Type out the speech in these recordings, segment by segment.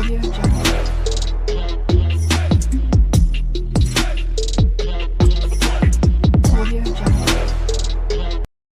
Audio Jungle. Audio Jungle.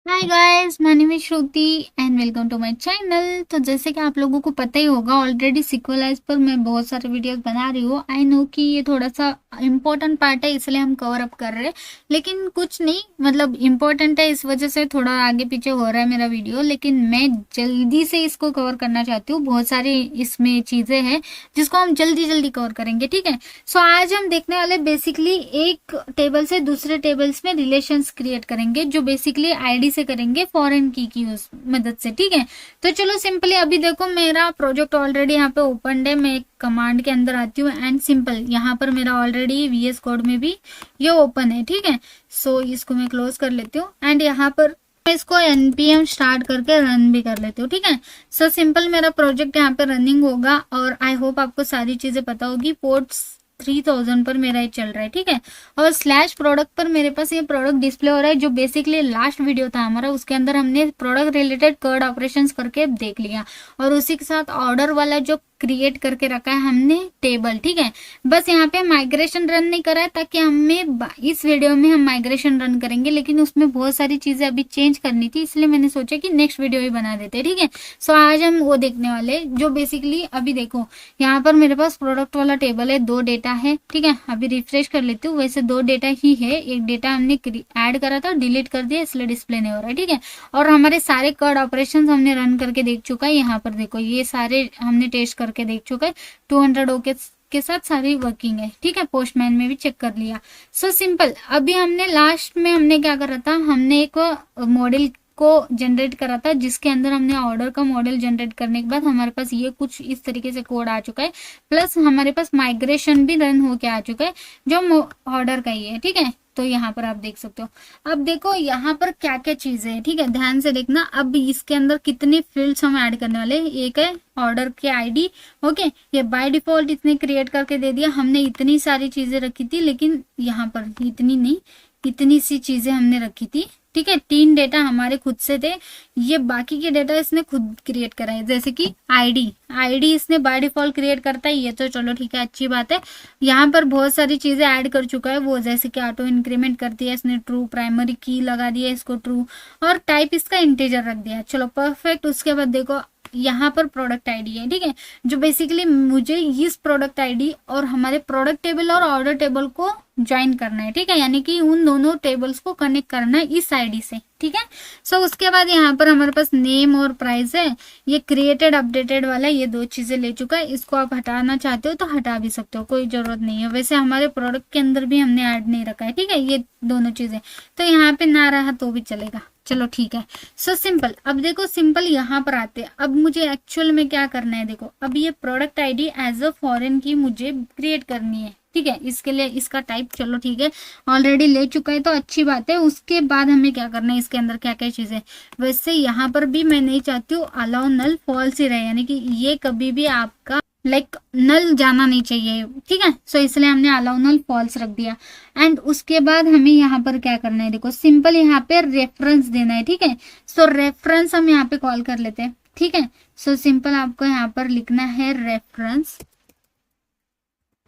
Hi guys, my name is Shruti and welcome to my channel. तो जैसे कि आप लोगों को पता ही होगा, ऑलरेडी सिक्वलाइज पर मैं बहुत सारे वीडियोस बना रही हूँ। आई नो कि ये थोड़ा सा इम्पोर्टेंट पार्ट है, इसलिए हम कवर अप कर रहे हैं, लेकिन कुछ नहीं, मतलब इम्पोर्टेंट है, इस वजह से थोड़ा आगे पीछे हो रहा है मेरा वीडियो, लेकिन मैं जल्दी से इसको कवर करना चाहती हूँ। बहुत सारी इसमें चीज़ें हैं जिसको हम जल्दी जल्दी कवर करेंगे, ठीक है। सो आज हम देखने वाले बेसिकली एक टेबल से दूसरे टेबल्स में रिलेशंस क्रिएट करेंगे, जो बेसिकली आईडी से करेंगे फॉरेन की उस मदद से, ठीक है। तो चलो सिंपली अभी देखो, मेरा प्रोजेक्ट ऑलरेडी यहाँ पे ओपन है। मैं एक कमांड के अंदर आती हूँ एंड सिंपल यहाँ पर मेरा ऑलरेडी VS कोड में भी ये ओपन है, ठीक है। सो इसको मैं क्लोज कर लेती हूँ एंड यहाँ पर मैं इसको npm स्टार्ट करके रन भी कर लेती हूँ, ठीक है। सो सिंपल मेरा प्रोजेक्ट यहाँ पे रनिंग होगा और आई होप आपको सारी चीजें पता होगी। पोर्ट्स 3000 पर मेरा ये चल रहा है, ठीक है। और स्लैश प्रोडक्ट पर मेरे पास ये प्रोडक्ट डिस्प्ले हो रहा है, जो बेसिकली लास्ट वीडियो था हमारा, उसके अंदर हमने प्रोडक्ट रिलेटेड कर्ड ऑपरेशंस करके देख लिया। और उसी के साथ ऑर्डर वाला जो क्रिएट करके रखा है हमने टेबल, ठीक है। बस यहाँ पे माइग्रेशन रन नहीं करा है, ताकि हमें इस वीडियो में हम माइग्रेशन रन करेंगे, लेकिन उसमें बहुत सारी चीजें अभी चेंज करनी थी, इसलिए मैंने सोचा कि नेक्स्ट वीडियो ही बना देते, ठीक है। सो आज हम वो देखने वाले, जो बेसिकली अभी देखो यहाँ पर मेरे पास प्रोडक्ट वाला टेबल है, 2 डेटा है, ठीक है। अभी रिफ्रेश कर लेती हूँ। वैसे 2 डेटा ही है, एक डेटा हमने ऐड करा था, डिलीट कर दिया, इसलिए डिस्प्ले नहीं हो रहा है, ठीक है। और हमारे सारे कर्ड ऑपरेशन हमने रन करके देख चुका है। यहाँ पर देखो ये सारे हमने टेस्ट करके देख चुका है। 200 ओके के साथ सारी वर्किंग है, ठीक है। पोस्टमैन में भी चेक कर लिया। सो सिंपल अभी हमने लास्ट में हमने क्या करा था, हमने एक मॉडल को जनरेट करा था, जिसके अंदर हमने ऑर्डर का मॉडल जनरेट करने के बाद हमारे पास ये कुछ इस तरीके से कोड आ चुका है, प्लस हमारे पास माइग्रेशन भी रन होके आ चुका है, जो ऑर्डर का ही है, ठीक है। तो यहाँ पर आप देख सकते हो। अब देखो यहाँ पर क्या क्या चीजें हैं, ठीक है, ध्यान से देखना। अब इसके अंदर कितनी फील्ड्स हम ऐड करने वाले हैं। एक है ऑर्डर के आईडी, ओके, ये बाय डिफॉल्ट इसने क्रिएट करके दे दिया। हमने इतनी सारी चीजें रखी थी, लेकिन यहाँ पर इतनी नहीं, इतनी सी चीजें हमने रखी थी, ठीक है। 3 डेटा हमारे खुद से थे, ये बाकी के डेटा इसने खुद क्रिएट कराए। जैसे कि आईडी इसने बाय डिफॉल्ट क्रिएट करता है, ये तो चलो ठीक है, अच्छी बात है। यहाँ पर बहुत सारी चीजें ऐड कर चुका है वो, जैसे कि ऑटो इंक्रीमेंट कर दिया इसने, ट्रू, प्राइमरी की लगा दिया इसको ट्रू, और टाइप इसका इंटीजर रख दिया, चलो परफेक्ट। उसके बाद देखो यहाँ पर प्रोडक्ट आईडी है, ठीक है, जो बेसिकली मुझे इस प्रोडक्ट आईडी और हमारे प्रोडक्ट टेबल और ऑर्डर टेबल को ज्वाइन करना है, ठीक है, यानी कि उन दोनों टेबल्स को कनेक्ट करना है इस आईडी से, ठीक है। सो उसके बाद यहाँ पर हमारे पास नेम और प्राइस है, ये क्रिएटेड अपडेटेड वाला, ये 2 चीजें ले चुका है। इसको आप हटाना चाहते हो तो हटा भी सकते हो, कोई जरूरत नहीं है। वैसे हमारे प्रोडक्ट के अंदर भी हमने ऐड नहीं रखा है, ठीक है, ये दोनों चीजें, तो यहाँ पे ना रहा तो भी चलेगा, चलो ठीक है। सो सिंपल अब देखो, सिंपल यहाँ पर आते हैं। अब मुझे एक्चुअल में क्या करना है, देखो अब ये product ID as a foreign की मुझे क्रिएट करनी है, ठीक है। इसके लिए इसका टाइप चलो ठीक है, ऑलरेडी ले चुका है तो अच्छी बात है। उसके बाद हमें क्या करना है, इसके अंदर क्या क्या चीजें, वैसे यहाँ पर भी मैं नहीं चाहती हूँ अलाउ नल फॉल्स ही रहे, यानी कि ये कभी भी आपका नल जाना नहीं चाहिए, ठीक है। सो इसलिए हमने अलाउ नल फॉल्स रख दिया। एंड उसके बाद हमें यहाँ पर क्या करना है, देखो सिंपल यहाँ पे रेफरेंस देना है, ठीक है। सो रेफरेंस हम यहाँ पे कॉल कर लेते हैं, ठीक है। सो सिंपल आपको यहाँ पर लिखना है रेफरेंस,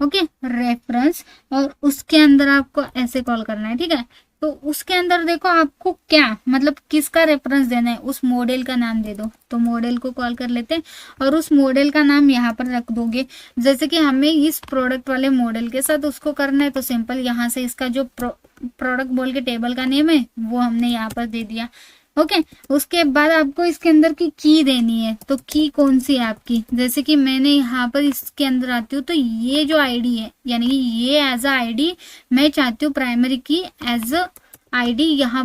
ओके, रेफरेंस, और उसके अंदर आपको ऐसे कॉल करना है, ठीक है। तो उसके अंदर देखो आपको क्या मतलब किसका रेफरेंस देना है, उस मॉडल का नाम दे दो। तो मॉडल को कॉल कर लेते हैं और उस मॉडल का नाम यहाँ पर रख दोगे। जैसे कि हमें इस प्रोडक्ट वाले मॉडल के साथ उसको करना है, तो सिंपल यहाँ से इसका जो प्रोडक्ट बोल के टेबल का नेम है वो हमने यहाँ पर दे दिया, ओके। उसके बाद आपको इसके अंदर की देनी है, तो की कौन सी है आपकी, जैसे कि मैंने यहाँ पर इसके अंदर आती हूँ, तो ये जो आईडी है, यानी कि ये एज अ आईडी मैं चाहती हूँ प्राइमरी की एज अ आईडी यहाँ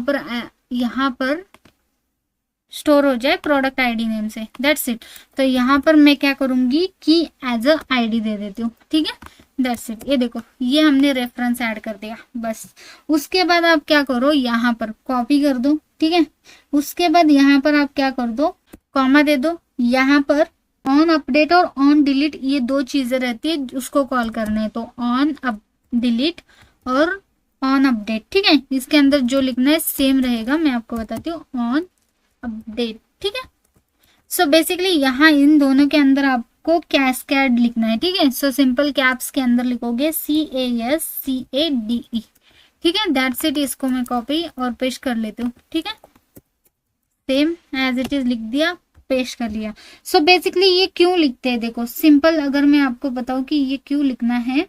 पर स्टोर हो जाए प्रोडक्ट आईडी नेम से, दैट्स इट। तो यहाँ पर मैं क्या करूंगी कि एज अ आईडी दे देती हूँ, ठीक है, दैट्स इट। ये देखो ये हमने रेफरेंस ऐड कर दिया, बस। उसके बाद आप क्या करो, यहाँ पर कॉपी कर दो, ठीक है। उसके बाद यहाँ पर आप क्या कर दो, कॉमा दे दो। यहाँ पर ऑन अपडेट और ऑन डिलीट ये 2 चीजें रहती है, उसको कॉल करने हैं, तो ऑन अप डिलीट और ऑन अपडेट, ठीक है। इसके अंदर जो लिखना है सेम रहेगा, मैं आपको बताती हूँ, ऑन अपडेट, ठीक है। सो बेसिकली यहाँ इन दोनों के अंदर आप आपको कैस्केड लिखना है, ठीक है। सो सिंपल कैप्स के अंदर लिखोगे CASCADE, ठीक है। That's it. इसको मैं कॉपी और पेस्ट कर लेती हूँ, ठीक है। सेम एज इट इज लिख दिया, पेस्ट कर लिया। सो बेसिकली ये क्यों लिखते हैं, देखो सिंपल अगर मैं आपको बताऊं कि ये क्यों लिखना है।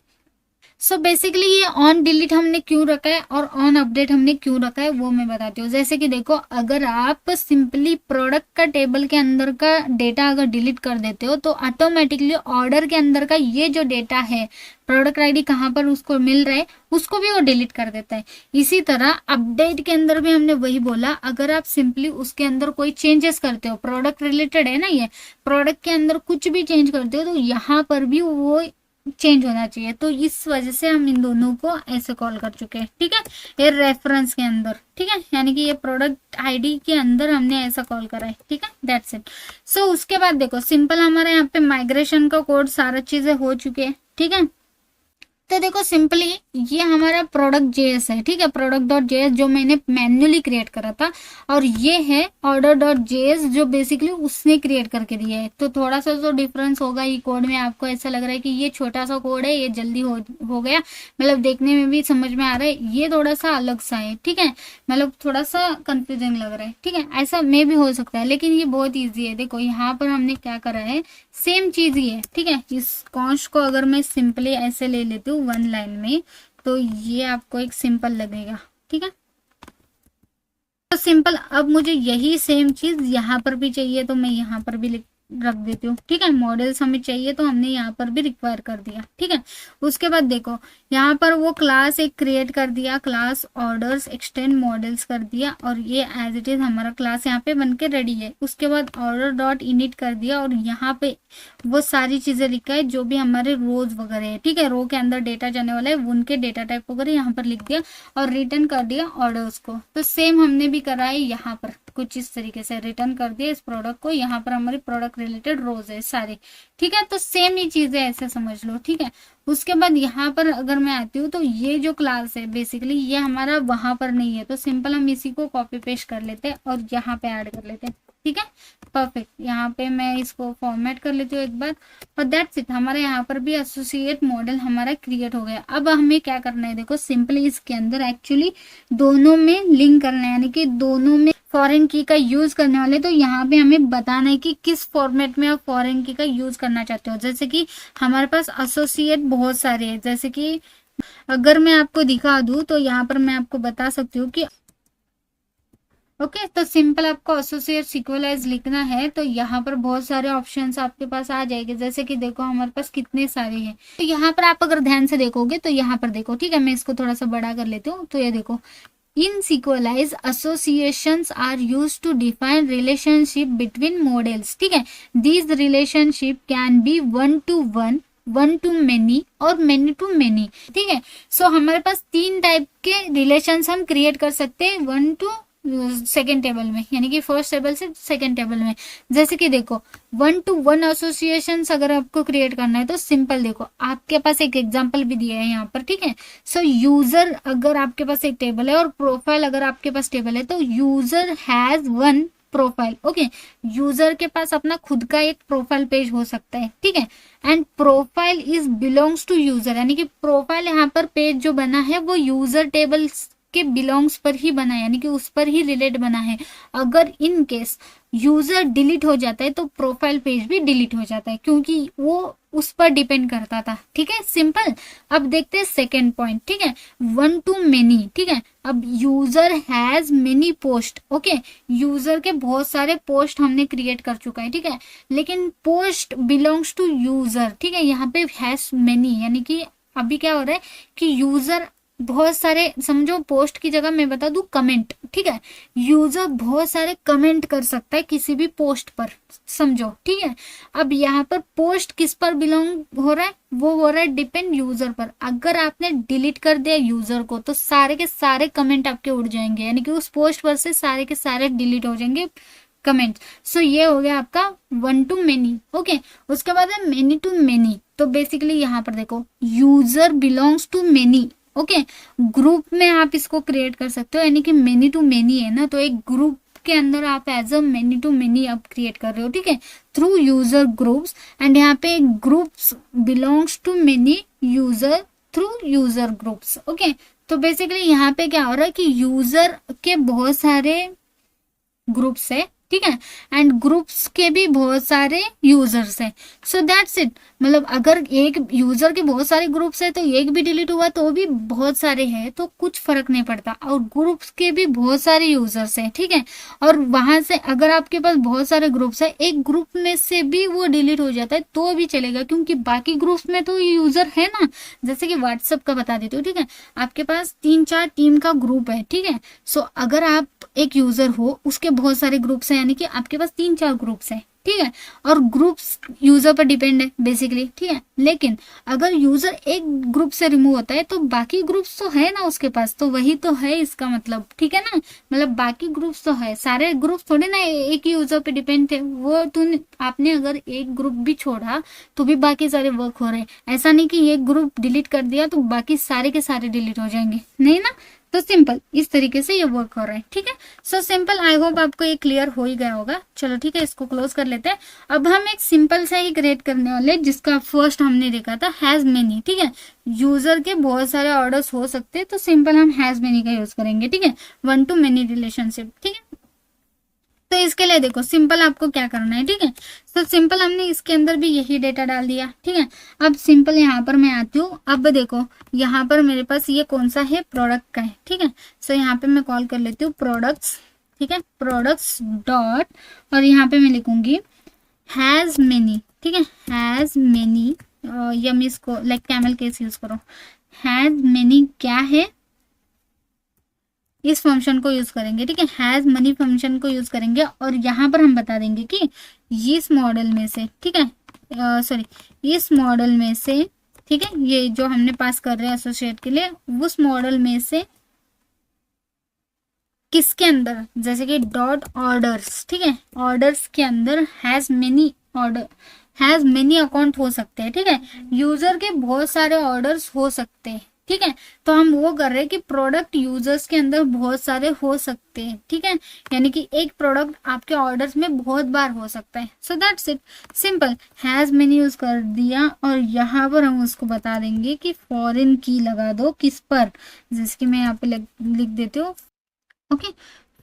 सो बेसिकली ये ऑन डिलीट हमने क्यों रखा है और ऑन अपडेट हमने क्यों रखा है वो मैं बताती हूँ। जैसे कि देखो, अगर आप सिंपली प्रोडक्ट का टेबल के अंदर का डेटा अगर डिलीट कर देते हो तो ऑटोमेटिकली ऑर्डर के अंदर का ये जो डेटा है, प्रोडक्ट आईडी कहाँ पर उसको मिल रहा है, उसको भी वो डिलीट कर देता है। इसी तरह अपडेट के अंदर भी हमने वही बोला, अगर आप सिंपली उसके अंदर कोई चेंजेस करते हो, प्रोडक्ट रिलेटेड है ना, ये प्रोडक्ट के अंदर कुछ भी चेंज करते हो तो यहाँ पर भी वो चेंज होना चाहिए। तो इस वजह से हम इन दोनों को ऐसे कॉल कर चुके हैं, ठीक है। ये रेफरेंस के अंदर, ठीक है, यानी कि ये प्रोडक्ट आईडी के अंदर हमने ऐसा कॉल करा है, ठीक है। That's it. सो उसके बाद देखो सिंपल हमारे यहाँ पे माइग्रेशन का कोड सारा चीजें हो चुके हैं, ठीक है। तो देखो सिंपली ये हमारा प्रोडक्ट जेएस है, ठीक है, प्रोडक्ट डॉट जेएस जो मैंने मैन्युअली क्रिएट करा था, और ये है ऑर्डर डॉट जेएस जो बेसिकली उसने क्रिएट करके दिया है। तो थोड़ा सा तो डिफरेंस होगा ये कोड में। आपको ऐसा लग रहा है कि ये छोटा सा कोड है, ये जल्दी हो गया, मतलब देखने में भी समझ में आ रहा है, ये थोड़ा सा अलग सा है, ठीक है, मतलब थोड़ा सा कंफ्यूजिंग लग रहा है, ठीक है, ऐसा मे भी हो सकता है, लेकिन ये बहुत ईजी है। देखो यहाँ पर हमने क्या करा है, सेम चीज ही है, ठीक है। इस कॉन्स्ट को अगर मैं सिंपली ऐसे ले लेती हूँ वन लाइन में, तो ये आपको एक सिंपल लगेगा, ठीक है। तो सिंपल अब मुझे यही सेम चीज यहाँ पर भी चाहिए, तो मैं यहाँ पर भी रख देती हूँ, ठीक है। मॉडल्स हमें चाहिए तो हमने यहाँ पर भी रिक्वायर कर दिया, ठीक है। उसके बाद देखो यहाँ पर वो क्लास एक क्रिएट कर दिया, क्लास ऑर्डर्स एक्सटेंड मॉडल्स कर दिया, और ये एज इट इज हमारा क्लास यहाँ पे बनके रेडी है। उसके बाद ऑर्डर डॉट इनिट कर दिया, और यहाँ पे वो सारी चीजें लिखा है जो भी हमारे रोज वगैरह है, ठीक है, रो के अंदर डेटा जाने वाला है, उनके डेटा टाइप वगैरह यहाँ पर लिख दिया और रिटर्न कर दिया ऑर्डर्स को। तो सेम हमने भी करा है यहाँ पर, कुछ इस तरीके से रिटर्न कर दिया इस प्रोडक्ट को। यहाँ पर हमारी प्रोडक्ट रिलेटेड रोज है सारे, ठीक है। तो सेम ही चीजें ऐसे समझ लो, ठीक है। उसके बाद यहाँ पर अगर मैं आती हूँ तो ये जो क्लास है बेसिकली ये हमारा वहां पर नहीं है, तो सिंपल हम इसी को कॉपी पेस्ट कर लेते हैं और यहाँ पे ऐड कर लेते हैं, ठीक है। परफेक्ट। यहाँ पे मैं इसको फॉर्मेट कर लेती हूँ एक बार, और दैट्स इट। हमारे यहाँ पर भी एसोसिएट मॉडल हमारा क्रिएट हो गया। अब हमें क्या करना है, देखो सिंपली इसके अंदर एक्चुअली दोनों में लिंक करना है, यानी कि दोनों में फॉरेन की का यूज करने वाले। तो यहाँ पे हमें बताना है कि किस फॉर्मेट में आप फॉरेन की का यूज करना चाहते हो। जैसे कि हमारे पास एसोसिएट बहुत सारे हैं, जैसे कि अगर मैं आपको दिखा दूं तो यहाँ पर मैं आपको बता सकती हूँ कि ओके तो सिंपल आपको एसोसिएट सिक्वेलाइज लिखना है, तो यहाँ पर बहुत सारे ऑप्शंस आपके पास आ जाएंगे। जैसे कि देखो हमारे पास कितने सारे हैं, तो यहाँ पर आप अगर ध्यान से देखोगे तो यहाँ पर देखो, ठीक है, मैं इसको थोड़ा सा बड़ा कर लेती हूँ। तो ये देखो, in Sequelize associations are used to define relationship between models, ठीक है। These relationship can be one to one, one two many और मैनी टू मैनी, ठीक है। सो हमारे पास तीन टाइप के रिलेशंस हम क्रिएट कर सकते हैं वन टू सेकेंड टेबल में, यानी कि फर्स्ट टेबल से सेकेंड टेबल में। जैसे कि देखो वन टू वन एसोसिएशंस अगर आपको क्रिएट करना है तो सिंपल देखो, आपके पास एक एग्जांपल भी दिया है यहाँ पर, ठीक है। सो यूजर अगर आपके पास एक टेबल है और प्रोफाइल अगर आपके पास टेबल है, तो user has one profile, okay. User के पास अपना खुद का एक प्रोफाइल पेज हो सकता है, ठीक है। And profile is belongs to user, यानी कि प्रोफाइल यहाँ पर पेज जो बना है वो यूजर टेबल के बिलोंग्स पर ही बना है, यानी कि उस पर ही रिलेट बना है। अगर इन केस यूजर डिलीट हो जाता है तो प्रोफाइल पेज भी डिलीट हो जाता है, क्योंकि वो उस पर डिपेंड करता था, ठीक है, सिंपल। अब देखते हैं सेकेंड पॉइंट, ठीक है, वन टू मेनी, ठीक है। अब user has many post, okay, user के बहुत सारे पोस्ट हमने क्रिएट कर चुका है, ठीक है, लेकिन पोस्ट बिलोंग्स टू यूजर, ठीक है। यहाँ पे हैज मेनी, यानी कि अभी क्या हो रहा है कि यूजर बहुत सारे, समझो पोस्ट की जगह मैं बता दूं कमेंट, ठीक है, यूजर बहुत सारे कमेंट कर सकता है किसी भी पोस्ट पर, समझो, ठीक है। अब यहाँ पर पोस्ट किस पर बिलोंग हो रहा है, वो हो रहा है डिपेंड यूजर पर। अगर आपने डिलीट कर दिया यूजर को तो सारे के सारे कमेंट आपके उड़ जाएंगे, यानी कि उस पोस्ट पर से सारे के सारे डिलीट हो जाएंगे कमेंट। सो ये हो गया आपका वन टू मेनी, ओके। उसके बाद है मेनी टू मेनी। तो बेसिकली यहाँ पर देखो user belongs to many, okay. Group में आप इसको क्रिएट कर सकते हो, यानी कि मेनी टू मेनी है ना, तो एक ग्रुप के अंदर आप as a many to many अब क्रिएट कर रहे हो, ठीक है, थ्रू यूजर ग्रुप्स। एंड यहाँ पे groups belongs to many user through user groups. Okay, तो बेसिकली यहाँ पे क्या हो रहा है कि यूजर के बहुत सारे ग्रुप्स है, ठीक है, एंड ग्रुप्स के भी बहुत सारे यूजर्स हैं। सो दैट्स इट। मतलब अगर एक यूजर के बहुत सारे ग्रुप्स है तो एक भी डिलीट हुआ तो भी बहुत सारे हैं, तो कुछ फर्क नहीं पड़ता। और ग्रुप्स के भी बहुत सारे यूजर्स हैं, ठीक है, और वहां से अगर आपके पास बहुत सारे ग्रुप्स है, एक ग्रुप में से भी वो डिलीट हो जाता है तो भी चलेगा, क्योंकि बाकी ग्रुप्स में तो यूजर है ना। जैसे कि व्हाट्सएप का बता देती हूँ, ठीक है, आपके पास 3-4 टीम का ग्रुप है, ठीक है। सो अगर आप एक यूजर हो, उसके बहुत सारे ग्रुप्स हैं, यानी कि आपके पास 3-4 ग्रुप्स हैं, ठीक है, और ग्रुप्स यूजर पर डिपेंड है बेसिकली, ठीक है। लेकिन अगर यूजर एक ग्रुप से रिमूव होता है तो बाकी ग्रुप्स तो है ना उसके पास, तो वही तो है इसका मतलब, ठीक है ना। मतलब बाकी ग्रुप्स तो है, सारे ग्रुप्स थोड़े ना एक ही यूजर पे डिपेंड थे। वो आपने अगर एक ग्रुप भी छोड़ा तो भी बाकी सारे वर्क हो रहे हैं। ऐसा नहीं कि एक ग्रुप डिलीट कर दिया तो बाकी सारे के सारे डिलीट हो जाएंगे, नहीं ना। तो सिंपल इस तरीके से ये वर्क हो रहा है, ठीक है। सो सिंपल, आई होप आपको ये क्लियर हो ही गया होगा। चलो ठीक है, इसको क्लोज कर लेते हैं। अब हम एक सिंपल सा ही क्रिएट करने वाले, जिसका फर्स्ट हमने देखा था हैज मेनी, ठीक है। यूजर के बहुत सारे ऑर्डर्स हो सकते हैं, तो सिंपल हम हैज मेनी का यूज करेंगे, ठीक है, 1 to many रिलेशनशिप, ठीक है। तो इसके लिए देखो सिंपल आपको क्या करना है, ठीक है। तो सिंपल हमने इसके अंदर भी यही डेटा डाल दिया, ठीक है। अब सिंपल यहाँ पर मैं आती हूँ। अब देखो यहाँ पर मेरे पास ये कौन सा है, प्रोडक्ट का है, ठीक है। सो यहाँ पे मैं कॉल कर लेती हूँ प्रोडक्ट्स, ठीक है, प्रोडक्ट्स डॉट, और यहाँ पे मैं लिखूंगी हैज मेनी, ठीक है, हैज मेनी, या मैं इसको लाइक कैमल केस यूज करो, हैज मेनी क्या है, इस फंक्शन को यूज करेंगे, ठीक है, हैज मनी फंक्शन को यूज करेंगे। और यहाँ पर हम बता देंगे कि इस मॉडल में से, ठीक है, सॉरी, इस मॉडल में से, ठीक है, ये जो हमने पास कर रहे हैं एसोसिएट के लिए, उस मॉडल में से किसके अंदर, जैसे कि डॉट ऑर्डर्स, ठीक है, ऑर्डर्स के अंदर has many order, has many account हो सकते हैं, ठीक है, यूजर के बहुत सारे ऑर्डर्स हो सकते हैं, ठीक है। तो हम वो कर रहे हैं कि प्रोडक्ट यूजर्स के अंदर बहुत सारे हो सकते हैं, ठीक है, यानी कि एक प्रोडक्ट आपके ऑर्डर्स में बहुत बार हो सकता है। सो that's it, simple has many use कर दिया। और यहाँ पर हम उसको बता देंगे कि फॉरेन की लगा दो किस पर, जैसे कि मैं यहाँ पे लिख देती हूँ, ओके,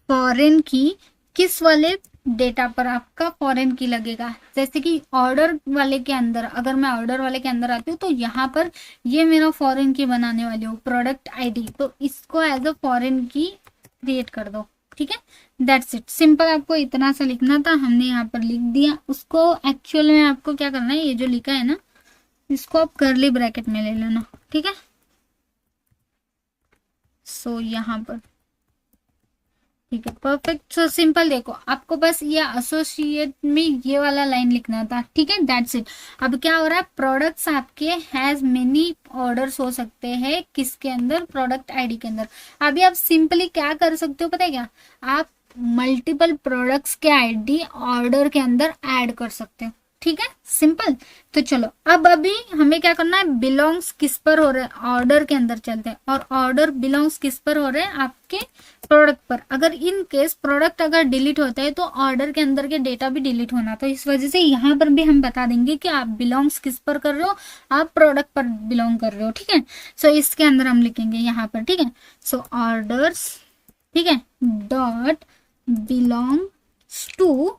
फॉरेन की किस वाले डेटा पर आपका फॉरेन की लगेगा। जैसे कि ऑर्डर वाले के अंदर, अगर मैं ऑर्डर वाले के अंदर आती हूँ तो यहाँ पर ये मेरा फॉरेन की बनाने वाली हूँ, प्रोडक्ट आईडी, तो इसको एज अ फॉरेन की क्रिएट कर दो, ठीक है। दैट्स इट, सिंपल आपको इतना सा लिखना था, हमने यहाँ पर लिख दिया। उसको एक्चुअल में आपको क्या करना है, ये जो लिखा है ना, इसको आप कर्ली ब्रैकेट में ले लेना, ठीक है। सो यहाँ पर ठीक है, परफेक्ट। सो सिंपल, देखो आपको बस ये एसोसिएट में ये वाला लाइन लिखना था, ठीक है, दैट्स इट। अब क्या हो रहा है, प्रोडक्ट्स आपके हैज मेनी ऑर्डर्स हो सकते हैं किसके अंदर, प्रोडक्ट आईडी के अंदर। अभी आप सिंपली क्या कर सकते हो पता है क्या, आप मल्टीपल प्रोडक्ट्स के आईडी ऑर्डर के अंदर ऐड कर सकते हो, ठीक है, सिंपल। तो चलो अब अभी हमें क्या करना है, बिलोंग्स किस पर हो रहे हैं, ऑर्डर के अंदर चलते हैं, और ऑर्डर बिलोंग्स किस पर हो रहे हैं, आपके प्रोडक्ट पर। अगर इन केस प्रोडक्ट अगर डिलीट होता है तो ऑर्डर के अंदर के डेटा भी डिलीट होना, तो इस वजह से यहाँ पर भी हम बता देंगे कि आप बिलोंग्स किस पर कर रहे हो, आप प्रोडक्ट पर बिलोंग कर रहे हो, ठीक है। सो इसके अंदर हम लिखेंगे यहाँ पर, ठीक है, सो ऑर्डर्स, ठीक है, डॉट बिलोंग्स टू,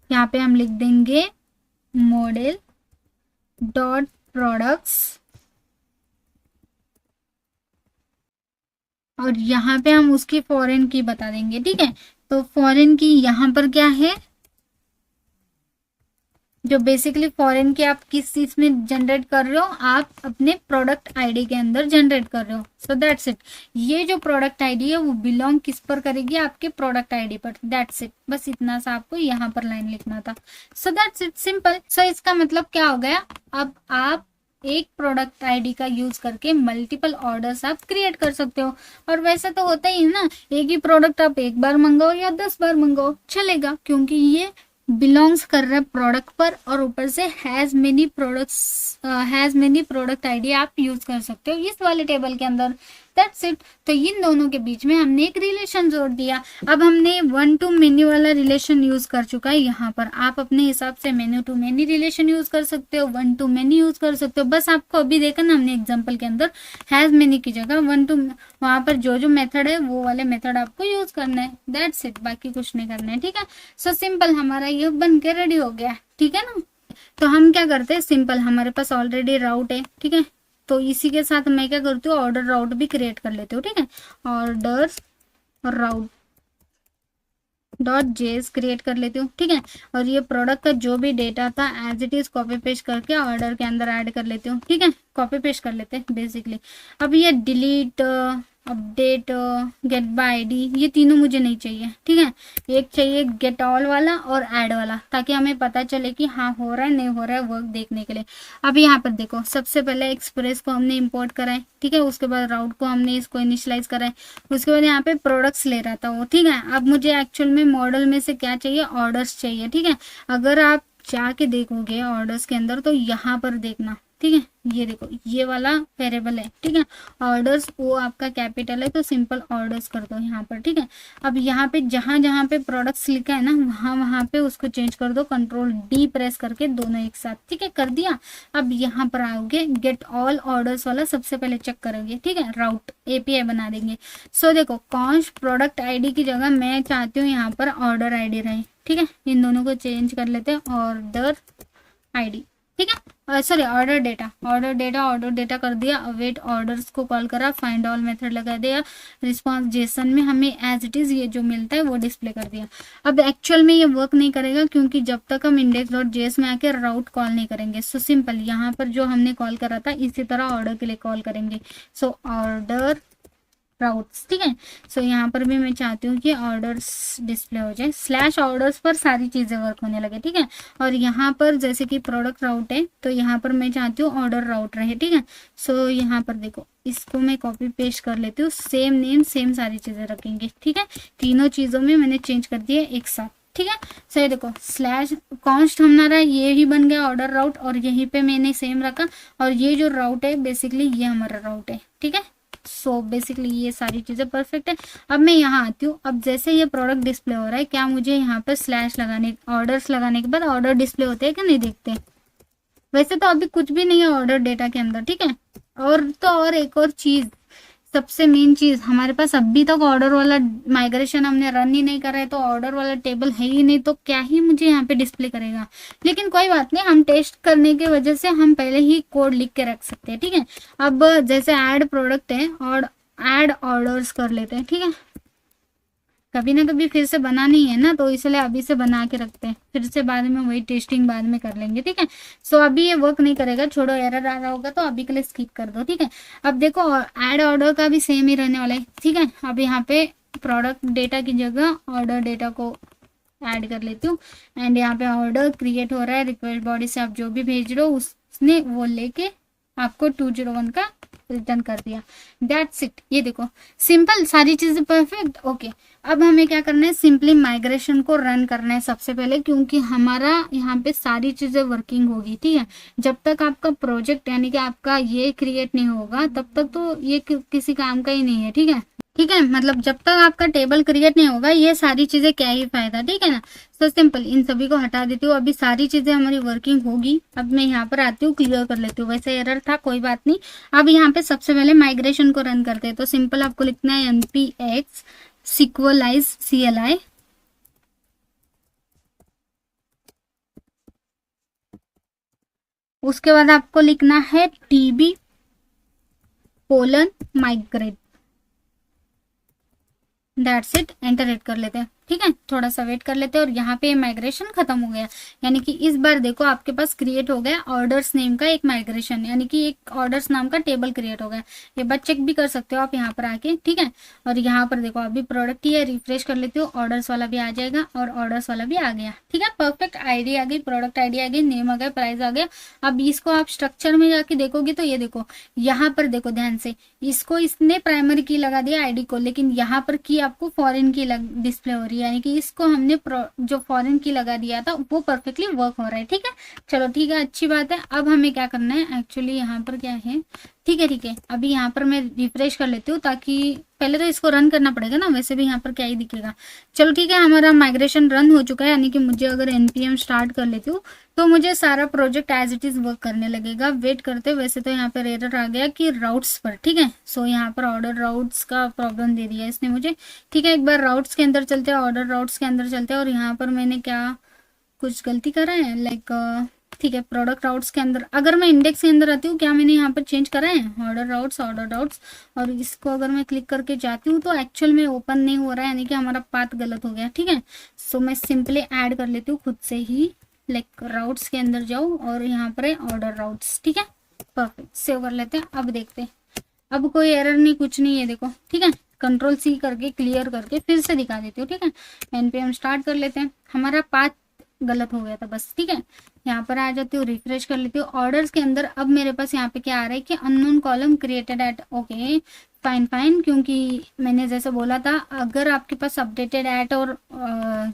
यहाँ पे हम लिख देंगे मॉडल डॉट प्रोडक्ट्स, और यहाँ पे हम उसकी फॉरेन की बता देंगे, ठीक है। तो फॉरेन की यहाँ पर क्या है, जो बेसिकली फॉरेन की आप किस चीज में जनरेट कर रहे हो, आप अपने प्रोडक्ट आईडी के अंदर जनरेट कर रहे हो। सो दैट्स इट, ये जो प्रोडक्ट आईडी है वो बिलोंग किस पर करेगी, आपके प्रोडक्ट आईडी पर, दैट्स इट। बस इतना सा आपको यहाँ पर लाइन लिखना था। So that's it, simple. So इसका मतलब क्या हो गया, अब आप एक प्रोडक्ट आईडी का यूज करके मल्टीपल ऑर्डर्स आप क्रिएट कर सकते हो। और वैसा तो होता ही है ना, एक ही प्रोडक्ट आप एक बार मंगाओ या 10 बार मंगाओ चलेगा, क्योंकि ये बिलोंग्स कर रहा है प्रोडक्ट पर, और ऊपर से हैज मेनी प्रोडक्ट आईडी आप यूज कर सकते हो इस वाले टेबल के अंदर। That's it. तो इन दोनों के बीच में हमने एक रिलेशन जोड़ दिया। अब हमने वन टू मेनी वाला रिलेशन यूज कर चुका है। यहाँ पर आप अपने हिसाब से many to many relation use कर सकते हो, वन टू मेनी यूज कर सकते हो। बस आपको अभी देखा ना हमने एग्जाम्पल के अंदर, हैज मेनी की जगह वन टू, वहां पर जो जो मेथड है वो वाले मेथड आपको यूज करना है। दैट्स इट, बाकी कुछ नहीं करना है, ठीक है। सो सिंपल, हमारा ये बन के रेडी हो गया, ठीक है ना। तो हम क्या करते हैं, सिंपल, हमारे पास ऑलरेडी राउट है, ठीक है। तो इसी के साथ मैं क्या करती हूँ, ऑर्डर राउट भी क्रिएट कर लेती हूँ, ठीक है। ऑर्डर राउट डॉट जेएस क्रिएट कर लेती हूँ, ठीक है। और ये प्रोडक्ट का जो भी डेटा था as it is copy paste करके ऑर्डर के अंदर ऐड कर लेती हूँ, ठीक है। कॉपी पेस्ट कर लेते हैं बेसिकली। अब ये delete, update, get by ID, ये तीनों मुझे नहीं चाहिए, ठीक है। एक चाहिए गेट ऑल वाला और ऐड वाला, ताकि हमें पता चले कि हाँ हो रहा है नहीं हो रहा है वर्क देखने के लिए। अब यहाँ पर देखो, सबसे पहले एक्सप्रेस को हमने इंपोर्ट करा है, ठीक है। उसके बाद राउट को हमने इसको इनिशियलाइज करा है। उसके बाद यहाँ पे प्रोडक्ट्स ले रहा था वो, ठीक है। अब मुझे एक्चुअल में मॉडल में से क्या चाहिए, ऑर्डर्स चाहिए, ठीक है। अगर आप जाके देखोगे ऑर्डर्स के अंदर तो यहाँ पर देखना, ठीक है। ये देखो, ये वाला वेरिएबल है, ठीक है। ऑर्डर्स वो आपका कैपिटल है, तो सिंपल ऑर्डर्स कर दो यहाँ पर, ठीक है। अब यहाँ पे जहां जहां पे प्रोडक्ट्स लिखा है ना, वहां वहां पे उसको चेंज कर दो, कंट्रोल डी प्रेस करके दोनों एक साथ, ठीक है, कर दिया। अब यहाँ पर आओगे, गेट ऑल ऑर्डर्स वाला सबसे पहले चेक करोगे, ठीक है। राउट एपीआई बना देंगे। सो देखो, कॉन्स्ट प्रोडक्ट आईडी की जगह मैं चाहती हूँ यहाँ पर ऑर्डर आईडी रहे, ठीक है। इन दोनों को चेंज कर लेते हैं, ऑर्डर आईडी, ठीक है। सॉरी, ऑर्डर डेटा कर दिया। अवेट ऑर्डर्स को कॉल करा, फाइंड ऑल मेथड लगा दिया, रिस्पॉन्स जेसन में हमें एज इट इज ये जो मिलता है वो डिस्प्ले कर दिया। अब एक्चुअल में ये वर्क नहीं करेगा, क्योंकि जब तक हम इंडेक्स डॉट जेएस में आके राउट कॉल नहीं करेंगे। सो सिंपल, यहाँ पर जो हमने कॉल करा था इसी तरह ऑर्डर के लिए कॉल करेंगे। सो ऑर्डर राउट्स, ठीक है। सो यहाँ पर भी मैं चाहती हूँ कि ऑर्डर्स डिस्प्ले हो जाए, स्लैश ऑर्डर्स पर सारी चीजें वर्क होने लगे, ठीक है। और यहाँ पर जैसे कि प्रोडक्ट राउट है, तो यहाँ पर मैं चाहती हूँ ऑर्डर राउट रहे, ठीक है। सो यहाँ पर देखो, इसको मैं कॉपी पेस्ट कर लेती हूँ, सेम नेम सेम सारी चीजें रखेंगे, ठीक है। तीनों चीजों में मैंने चेंज कर दिया एक साथ, ठीक है। सो ये देखो, स्लैश कॉन्स्ट हमारा ये ही बन गया ऑर्डर राउट, और यहीं पे मैंने सेम रखा। और ये जो राउट है बेसिकली ये हमारा राउट है, ठीक है। सो बेसिकली ये सारी चीजें परफेक्ट है। अब मैं यहाँ आती हूँ। अब जैसे ये प्रोडक्ट डिस्प्ले हो रहा है, क्या मुझे यहाँ पर स्लैश लगाने, ऑर्डर्स लगाने के बाद ऑर्डर डिस्प्ले होते हैं कि नहीं देखते? वैसे तो अभी कुछ भी नहीं है ऑर्डर डेटा के अंदर, ठीक है। और तो और एक और चीज, सबसे मेन चीज, हमारे पास अभी तक ऑर्डर वाला माइग्रेशन हमने रन ही नहीं करा है, तो ऑर्डर वाला टेबल है ही नहीं, तो क्या ही मुझे यहाँ पे डिस्प्ले करेगा। लेकिन कोई बात नहीं, हम टेस्ट करने की वजह से हम पहले ही कोड लिख के रख सकते हैं, ठीक है। अब जैसे ऐड प्रोडक्ट है और ऐड ऑर्डर्स कर लेते हैं, ठीक है। कभी ना कभी फिर से बनानी है ना, तो इसलिए अभी से बना के रखते हैं, फिर से बाद में वही टेस्टिंग बाद में कर लेंगे, ठीक है। सो अभी ये वर्क नहीं करेगा, छोड़ो, एरर आ रहा होगा तो अभी के लिए स्किप कर दो, ठीक है। अब देखो, ऐड ऑर्डर का भी सेम ही रहने वाला है, ठीक है। अब यहाँ पे प्रोडक्ट डेटा की जगह ऑर्डर डेटा को ऐड कर लेती हूँ। एंड यहाँ पे ऑर्डर क्रिएट हो रहा है, रिक्वेस्ट बॉडी से आप जो भी भेज रहे हो उसने वो लेके आपको 201 का रिटर्न कर दिया। That's it. ये देखो, सिंपल, सारी चीजें परफेक्ट, ओके। अब हमें क्या करना है, सिंपली माइग्रेशन को रन करना है सबसे पहले, क्योंकि हमारा यहाँ पे सारी चीजें वर्किंग होगी, ठीक है। जब तक आपका प्रोजेक्ट यानी कि आपका ये क्रिएट नहीं होगा, तब तक तो ये किसी काम का ही नहीं है, ठीक है। ठीक है, मतलब जब तक आपका टेबल क्रिएट नहीं होगा, ये सारी चीजें क्या ही फायदा, ठीक है ना। तो सिंपल, इन सभी को हटा देती हूँ। अभी सारी चीजें हमारी वर्किंग होगी। अब मैं यहाँ पर आती हूँ, क्लियर कर लेती हूँ। वैसे एरर था, कोई बात नहीं। अब यहाँ पे सबसे पहले माइग्रेशन को रन करते हैं, तो सिंपल आपको लिखना है npx sequelize CLI, उसके बाद आपको लिखना है tb :migrate। That's it, enter hit कर लेते हैं, ठीक है। थोड़ा सा वेट कर लेते हैं, और यहाँ पे माइग्रेशन खत्म हो गया। यानी कि इस बार देखो, आपके पास क्रिएट हो गया ऑर्डर्स नेम का एक माइग्रेशन, यानी कि एक ऑर्डर्स नाम का टेबल क्रिएट हो गया। ये बात चेक भी कर सकते हो आप यहाँ पर आके, ठीक है। और यहाँ पर देखो, अभी प्रोडक्ट ही है, रिफ्रेश कर लेते हो, ऑर्डर्स वाला भी आ जाएगा और ऑर्डर्स वाला भी आ गया, ठीक है। परफेक्ट, आईडी आ गई, प्रोडक्ट आईडी आ गई, नेम आ गया, प्राइस आ गया। अब इसको आप स्ट्रक्चर में जाके देखोगे तो ये देखो, यहाँ पर देखो ध्यान से, इसको इसने प्राइमरी की लगा दिया आईडी को, लेकिन यहाँ पर की आपको फॉरेन की डिस्प्ले हो रही है, यानी कि इसको हमने जो फॉरेन की लगा दिया था वो परफेक्टली वर्क हो रहा है, ठीक है। चलो ठीक है, अच्छी बात है। अब हमें क्या करना है, एक्चुअली यहाँ पर क्या है, ठीक है, अभी यहाँ पर मैं रिफ्रेश कर लेती हूँ, ताकि पहले तो इसको रन करना पड़ेगा ना, वैसे भी यहाँ पर क्या ही दिखेगा। चलो ठीक है, हमारा माइग्रेशन रन हो चुका है, यानी कि मुझे अगर npm स्टार्ट कर लेती हूँ तो मुझे सारा project as it is work करने लगेगा। वेट करते, वैसे तो यहाँ पर एरर आ गया कि राउट्स पर, ठीक है। सो यहाँ पर ऑर्डर राउट्स का प्रॉब्लम दे दिया इसने मुझे। ठीक है, एक बार राउट्स के अंदर चलते हैं, ऑर्डर राउट्स के अंदर चलते हैं, और यहाँ पर मैंने क्या कुछ गलती करा है, लाइक ठीक है, प्रोडक्ट राउट्स के अंदर अगर मैं इंडेक्स के अंदर आती हूँ, क्या मैंने यहाँ पर चेंज करा है ऑर्डर राउट्स, और इसको अगर मैं क्लिक करके जाती हूँ तो एक्चुअल में ओपन नहीं हो रहा है, यानी कि हमारा पाथ गलत हो गया। ठीक है, सो मैं सिंपली ऐड कर लेती हूँ खुद से ही, लाइक राउट्स के अंदर जाओ और यहाँ पर है ऑर्डर राउट्स। ठीक है, परफेक्ट, सेव कर लेते हैं। अब देखते हैं, अब कोई एरर नहीं, कुछ नहीं है, देखो। ठीक है, कंट्रोल सी करके क्लियर करके फिर से दिखा देती हूँ। ठीक है, npm स्टार्ट कर लेते हैं, हमारा पाथ गलत हो गया था बस। ठीक है, यहाँ पर आ जाती हूँ, रिफ्रेश कर लेती हूँ। ऑर्डर्स के अंदर अब मेरे पास यहाँ पे क्या आ रहा है कि unknown column created at, okay fine fine, क्योंकि मैंने जैसे बोला था अगर आपके पास अपडेटेड एट और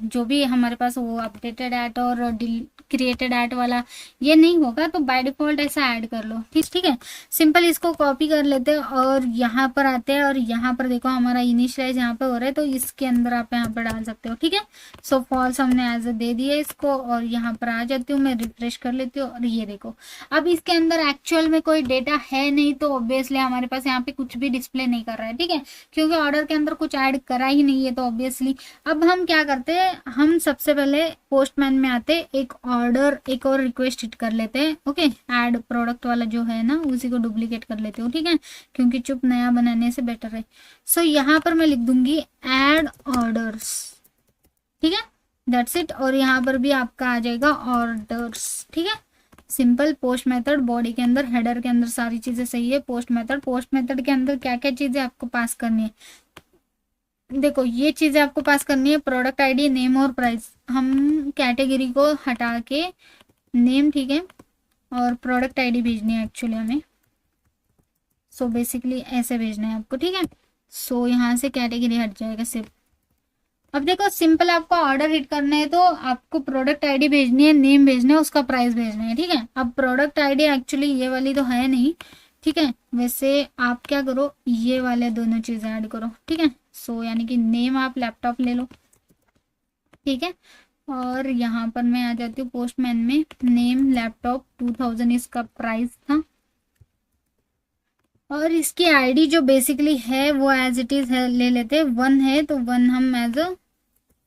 जो भी हमारे पास वो अपडेटेड एट और क्रिएटेड एट वाला ये नहीं होगा तो बाय डिफॉल्ट ऐसा ऐड कर लो। ठीक है, सिंपल इसको कॉपी कर लेते हैं और यहाँ पर आते हैं, और यहाँ पर देखो हमारा इनिशियलाइज यहाँ पे हो रहा है, तो इसके अंदर आप यहाँ पर डाल सकते हो। ठीक है, सो फॉल्स हमने एज ए दे दिया इसको, और यहाँ पर आ जाती हूँ मैं, रिफ्रेश कर लेती हूँ, और ये देखो अब इसके अंदर एक्चुअल में कोई डेटा है नहीं, तो ऑब्वियसली हमारे पास यहाँ पे कुछ भी डिस्प्ले नहीं कर रहा है। ठीक है, क्योंकि ऑर्डर के अंदर कुछ ऐड करा ही नहीं है, तो ऑब्वियसली अब हम क्या करते हैं, हम सबसे पहले पोस्टमैन में आते, एक ऑर्डर, एक और रिक्वेस्ट हिट कर लेते हैं। ओके, ऐड प्रोडक्ट वाला जो है ना उसी को डुप्लीकेट कर लेते हो। ठीक है, क्योंकि चुप नया बनाने से बेटर है। सो यहाँ पर मैं लिख दूंगी ऐड ऑर्डर्स। ठीक है, दैट्स इट, और यहाँ पर भी आपका आ जाएगा ऑर्डर्स। ठीक है, सिंपल पोस्ट मेथड, बॉडी के अंदर, हेडर के अंदर सारी चीजें सही है। पोस्ट मेथड के अंदर क्या क्या चीजें आपको पास करनी है, देखो ये चीजें आपको पास करनी है, प्रोडक्ट आईडी, नेम और प्राइस। हम कैटेगरी को हटा के नेम, ठीक है, और प्रोडक्ट आईडी भेजनी है एक्चुअली हमें। सो बेसिकली ऐसे भेजना है आपको। ठीक है, सो यहाँ से कैटेगरी हट जाएगा सिर्फ। अब देखो सिंपल, आपको ऑर्डर हिट करना है तो आपको प्रोडक्ट आईडी भेजनी है, नेम भेजना है, उसका प्राइस भेजना है। ठीक है, अब प्रोडक्ट आईडी एक्चुअली ये वाली तो है नहीं। ठीक है, वैसे आप क्या करो, ये वाले दोनों चीजें ऐड करो। ठीक है, सो यानी कि नेम आप लैपटॉप ले लो। ठीक है, और यहाँ पर मैं आ जाती हूँ पोस्टमैन में, नेम लैपटॉप 2000 इसका प्राइस था, और इसकी आईडी जो बेसिकली है वो एज इट इज है, ले लेते, 1 है तो 1 हम एज अ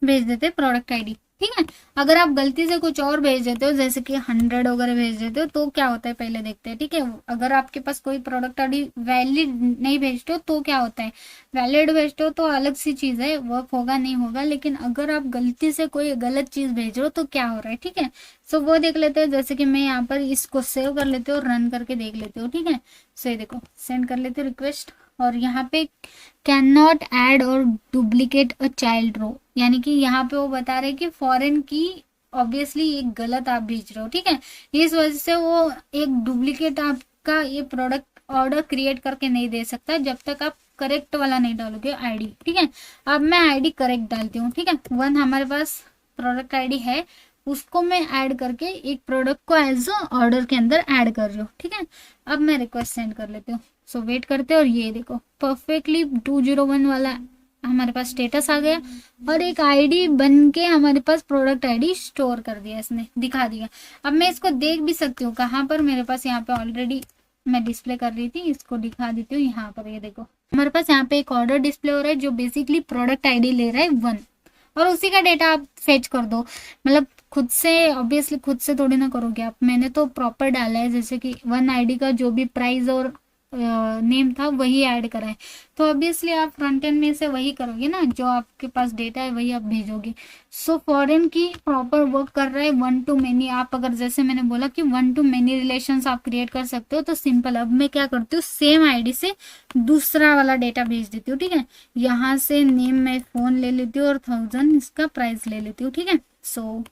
भेज देते प्रोडक्ट आईडी। ठीक है, अगर आप गलती से कुछ और भेज देते हो, जैसे कि 100 वगैरह भेज देते हो, तो क्या होता है पहले देखते हैं। ठीक है, अगर आपके पास कोई प्रोडक्ट आईडी वैलिड नहीं भेजते हो तो क्या होता है, वैलिड भेजते हो तो अलग सी चीज है, वर्क होगा नहीं होगा, लेकिन अगर आप गलती से कोई गलत चीज भेज रहे हो तो क्या हो रहा है। ठीक है, सो वो देख लेते हैं, जैसे कि मैं यहाँ पर इसको सेव कर लेती हूँ, रन करके देख लेती हूँ। ठीक है, सो ये देखो सेंड कर लेते हो रिक्वेस्ट, और यहाँ पे कैन नॉट ऐड और डुप्लीकेट अ चाइल्ड रो, यानी कि यहाँ पे वो बता रहे कि फॉरेन की ऑब्वियसली एक गलत आप भेज रहे हो। ठीक है, इस वजह से वो एक डुप्लीकेट आपका ये प्रोडक्ट ऑर्डर क्रिएट करके नहीं दे सकता जब तक आप करेक्ट वाला नहीं डालोगे आईडी। ठीक है, अब मैं आईडी करेक्ट डालती हूँ। ठीक है, 1 हमारे पास प्रोडक्ट आईडी है, उसको मैं ऐड करके एक प्रोडक्ट को एज ऑर्डर के अंदर ऐड कर रही हूँ। ठीक है, अब मैं रिक्वेस्ट सेंड कर लेती हूँ। सो वेट करते हैं, और ये देखो परफेक्टली 201 वाला हमारे पास स्टेटस आ गया, और एक आईडी बन के हमारे पास प्रोडक्ट आईडी स्टोर कर दिया, इसने दिखा दिया। अब मैं इसको देख भी सकती हूँ, कहाँ पर, मेरे पास यहाँ पे ऑलरेडी मैं डिस्प्ले कर रही थी, इसको दिखा देती हूँ। यहाँ पर ये देखो हमारे पास यहाँ पे एक ऑर्डर डिस्प्ले हो रहा है जो बेसिकली प्रोडक्ट आईडी ले रहा है 1, और उसी का डेटा आप फेच कर दो, मतलब खुद से, ऑब्वियसली खुद से थोड़ी ना करोगे आप, मैंने तो प्रॉपर डाला है, जैसे कि 1 आईडी का जो भी प्राइस और नेम था वही ऐड करा है, तो ऑब्वियसली आप फ्रंट एंड में से वही करोगे ना, जो आपके पास डेटा है वही आप भेजोगे। सो फॉरेन की प्रॉपर वर्क कर रहा है 1 to many, आप अगर जैसे मैंने बोला कि 1 to many रिलेशंस आप क्रिएट कर सकते हो, तो सिंपल अब मैं क्या करती हूँ, सेम आईडी से दूसरा वाला डेटा भेज देती हूँ। ठीक है, यहाँ से नेम मैं फोन ले लेती हूँ और 1000 इसका प्राइस ले लेती हूँ। ठीक है, सो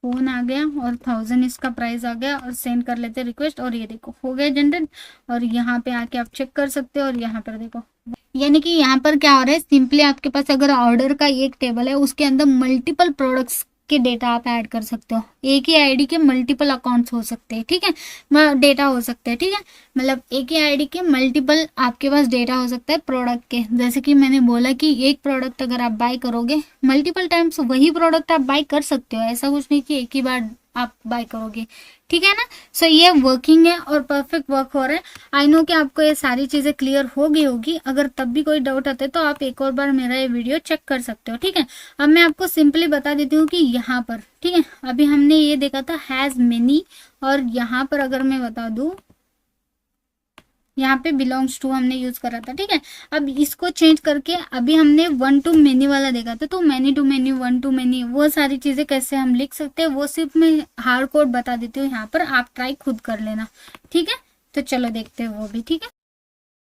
फोन आ गया और 1000 इसका प्राइस आ गया, और सेंड कर लेते रिक्वेस्ट, और ये देखो हो गया जनरेट, और यहाँ पे आके आप चेक कर सकते हो, और यहाँ पर देखो, यानी कि यहाँ पर क्या हो रहा है, सिंपली आपके पास अगर ऑर्डर का एक टेबल है उसके अंदर मल्टीपल प्रोडक्ट्स के डेटा आप ऐड कर सकते हो। एक ही आईडी के मल्टीपल अकाउंट्स हो सकते हैं, ठीक है, डेटा हो सकते हैं, ठीक है, मतलब एक ही आईडी के मल्टीपल आपके पास डेटा हो सकता है प्रोडक्ट के। जैसे कि मैंने बोला कि एक प्रोडक्ट अगर आप बाय करोगे मल्टीपल टाइम्स वही प्रोडक्ट आप बाय कर सकते हो, ऐसा कुछ नहीं कि एक ही बार आप बाय करोगे, ठीक है ना। सो ये वर्किंग है और परफेक्ट वर्क हो रहा है। आई नो कि आपको ये सारी चीजें क्लियर हो गई होगी। अगर तब भी कोई डाउट आता है तो आप एक और बार मेरा ये वीडियो चेक कर सकते हो, ठीक है। अब मैं आपको सिंपली बता देती हूँ कि यहाँ पर, ठीक है, अभी हमने ये देखा था हैज मेनी, और यहाँ पर अगर मैं बता दूं, यहाँ पे बिलोंग्स टू हमने यूज करा था, ठीक है। अब इसको चेंज करके अभी हमने वन टू मेनी वाला देखा था, तो many to many, one to many, वो सारी चीजें कैसे हम लिख सकते हैं वो सिर्फ मैं हार्ड कोड बता देती हूँ यहाँ पर, आप ट्राई खुद कर लेना, ठीक है। तो चलो देखते हैं वो भी, ठीक है।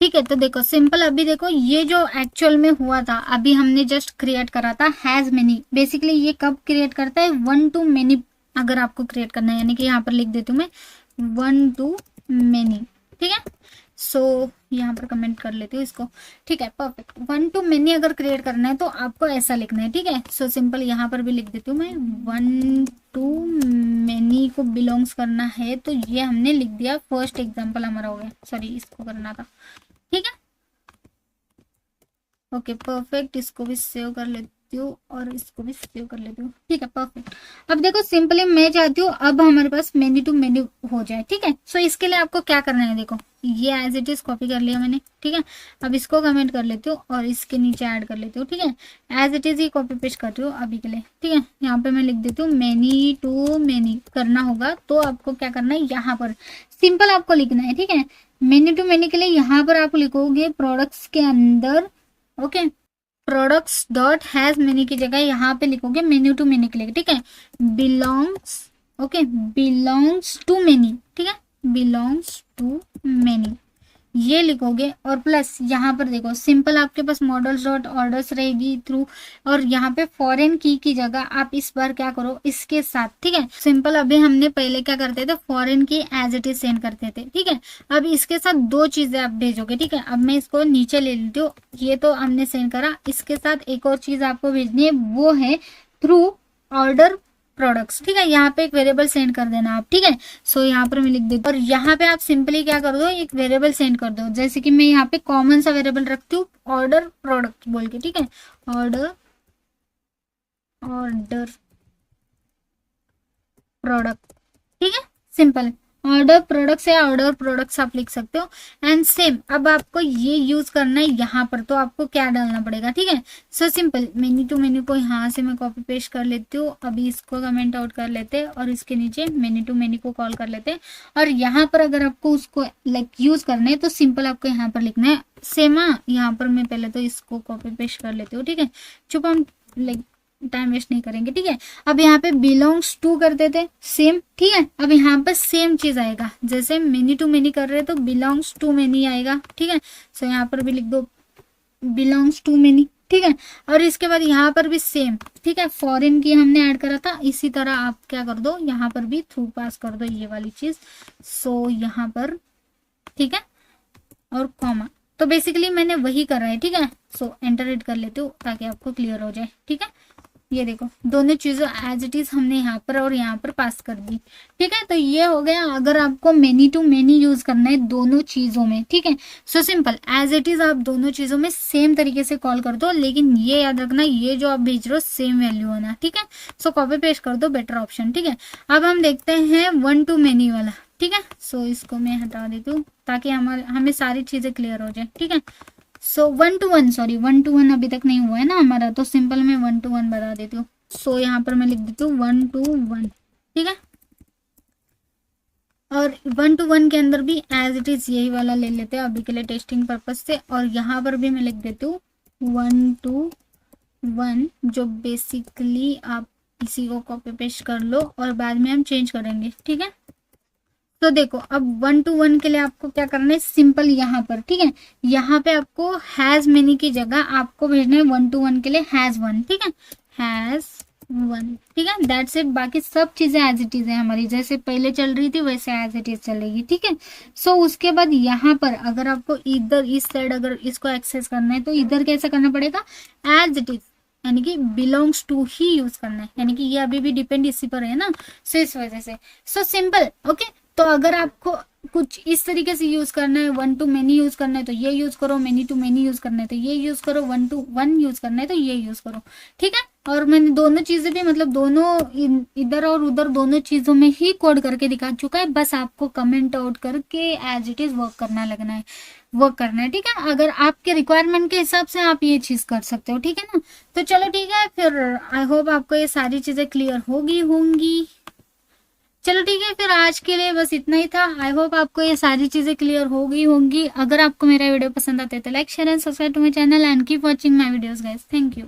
ठीक है, तो देखो सिंपल, अभी देखो ये जो एक्चुअल में हुआ था अभी हमने जस्ट क्रिएट करा था हैज मेनी। बेसिकली ये कब क्रिएट करता है, वन टू मेनी अगर आपको क्रिएट करना है, यानी कि यहाँ पर लिख देती हूँ मैं वन टू मेनी, ठीक है। सो यहाँ पर कमेंट कर लेती हूँ इसको, ठीक है, परफेक्ट। वन टू मेनी अगर क्रिएट करना है तो आपको ऐसा लिखना है, ठीक है। सो सिंपल यहाँ पर भी लिख देती हूँ मैं वन टू मेनी को बिलोंग्स करना है, तो ये हमने लिख दिया, फर्स्ट एग्जाम्पल हमारा हो गया, सॉरी इसको करना था, ठीक है। ओके परफेक्ट, इसको भी सेव कर लेती हूँ और इसको भी सेव कर लेती हूँ, ठीक है, परफेक्ट। अब देखो सिंपली मैं चाहती हूँ अब हमारे पास मेनी टू मेनी हो जाए, ठीक है। सो इसके लिए आपको क्या करना है, देखो ये एज इट इज कॉपी कर लिया मैंने, ठीक है। अब इसको कमेंट कर लेती हूँ और इसके नीचे ऐड कर लेती हूँ, ठीक है। एज इट इज ही कॉपी पेस्ट कर रही हूँ अभी के लिए, ठीक है। यहाँ पे मैं लिख देती हूँ मेनी टू मेनी करना होगा, तो आपको क्या करना है, यहाँ पर सिंपल आपको लिखना है, ठीक है। मेनी टू मेनी के लिए यहाँ पर आप लिखोगे प्रोडक्ट्स के अंदर, okay, products dot has many की जगह यहाँ पे लिखोगे मेन्यू टू मेनी के लिए, ठीक है, belongs, okay, belongs to many, ठीक है, बिलोंग्स टू मेनी ये लिखोगे। और प्लस यहाँ पर देखो सिंपल आपके पास मॉडल्स डॉट ऑर्डर्स रहेगी थ्रू, और यहाँ पे फॉरेन की जगह आप इस बार क्या करो इसके साथ, ठीक है। सिंपल अभी हमने पहले क्या करते थे, फॉरेन की एज इट इज सेंड करते थे, ठीक है। अब इसके साथ दो चीजें आप भेजोगे, ठीक है। अब मैं इसको नीचे ले लेती हूँ, ये तो हमने सेंड करा, इसके साथ एक और चीज आपको भेजनी है, वो है थ्रू ऑर्डर प्रोडक्ट्स, ठीक है। यहाँ पे एक वेरिएबल सेंड कर देना आप, ठीक है। सो यहाँ पर मैं लिख देती हूँ और यहाँ पे आप सिंपली क्या कर दो, एक वेरिएबल सेंड कर दो। जैसे कि मैं यहाँ पे कॉमन सा वेरिएबल रखती हूँ ऑर्डर प्रोडक्ट बोल के, ठीक है, ऑर्डर प्रोडक्ट, ठीक है, सिंपल ऑर्डर प्रोडक्ट्स या ऑर्डर प्रोडक्ट्स आप लिख सकते हो। एंड सेम अब आपको ये यूज करना है यहाँ पर, तो आपको क्या डालना पड़ेगा, ठीक है। So simple menu to menu को यहाँ से मैं कॉपी पेस्ट कर लेती हूँ, अभी इसको कमेंट आउट कर लेते हैं और इसके नीचे मेन्यू टू मेन्यू को कॉल कर लेते हैं। और यहाँ पर अगर आपको उसको लाइक यूज करना है तो सिंपल आपको यहाँ पर लिखना है सेम। यहाँ पर मैं पहले तो इसको कॉपी पेस्ट कर लेती हूँ, ठीक है, चुप हम लाइक टाइम वेस्ट नहीं करेंगे, ठीक है। अब यहाँ पे बिलोंग्स टू कर देते सेम, ठीक है। अब यहाँ पर सेम चीज आएगा, जैसे मेनी टू मेनी कर रहे हैं तो बिलोंग्स टू मेनी आएगा, ठीक है। सो यहाँ पर भी लिख दो बिलोंग्स टू मेनी, ठीक है। और इसके बाद यहाँ पर भी सेम, ठीक है, फॉरेन की हमने ऐड करा था, इसी तरह आप क्या कर दो, यहाँ पर भी थ्रू पास कर दो ये वाली चीज। सो यहाँ पर, ठीक है, और कॉमा, तो बेसिकली मैंने वही करा है, ठीक है। सो एंटर हिट कर लेते हो ताकि आपको क्लियर हो जाए, ठीक है। ये देखो दोनों चीजें एज इट इज हमने यहाँ पर और यहाँ पर पास कर दी, ठीक है। तो ये हो गया अगर आपको मेनी टू मेनी यूज करना है दोनों चीजों में, ठीक है। So simple as it is आप दोनों चीजों में सेम तरीके से कॉल कर दो, लेकिन ये याद रखना ये जो आप भेज रहे हो सेम वैल्यू होना, ठीक है। सो कॉपी पेस्ट कर दो, बेटर ऑप्शन, ठीक है। अब हम देखते हैं वन टू मेनी वाला, ठीक है। सो इसको मैं हटा देती हूँ ताकि हमें सारी चीजें क्लियर हो जाए, ठीक है। So one two one, sorry one two one अभी तक नहीं हुआ है ना हमारा, तो सिंपल मैं वन टू वन बता देती हूँ। सो यहाँ पर मैं लिख देती हूँ वन टू वन, ठीक है। और वन टू वन के अंदर भी एज इट इज यही वाला ले लेते हैं अभी के लिए टेस्टिंग पर्पज से, और यहाँ पर भी मैं लिख देती हूँ वन टू वन, जो बेसिकली आप इसी को कॉपी पेस्ट कर लो और बाद में हम चेंज करेंगे, ठीक है। तो देखो अब वन टू वन के लिए आपको क्या करना है, सिंपल यहाँ पर, ठीक है, यहाँ पे आपको हैज मेनी की जगह आपको भेजना है वन टू वन के लिए हैज वन, ठीक है, हैज वन, ठीक है, दैट्स इट। बाकी सब चीजें एज इट इज है हमारी, जैसे पहले चल रही थी वैसे एज इट इज चलेगी, ठीक है। सो उसके बाद यहाँ पर अगर आपको इधर इस साइड अगर इसको एक्सेस करना है तो इधर कैसे करना पड़ेगा, एज इट इज, यानी कि बिलोंग्स टू ही यूज करना है, यानी कि ये अभी भी डिपेंड इसी पर है ना, सो इस वजह से। So simple, okay. तो अगर आपको कुछ इस तरीके से यूज करना है, वन टू मेनी यूज करना है तो ये यूज करो, मेनी टू मेनी यूज करना है तो ये यूज करो, वन टू वन यूज करना है तो ये यूज करो, ठीक है। और मैंने दोनों चीजें भी मतलब दोनों इधर और उधर दोनों चीजों में ही कोड करके दिखा चुका है, बस आपको कमेंट आउट करके एज इट इज वर्क करना लगना है, वर्क करना है, ठीक है। अगर आपके रिक्वायरमेंट के हिसाब से आप ये चीज कर सकते हो, ठीक है ना। तो चलो ठीक है, फिर आई होप आपको ये सारी चीजें क्लियर होगी होंगी। चलो ठीक है, फिर आज के लिए बस इतना ही था। आई होप आपको ये सारी चीजें क्लियर हो गई होंगी। अगर आपको मेरा वीडियो पसंद आता है तो like share and subscribe to my channel and keep watching my videos guys. Thank you.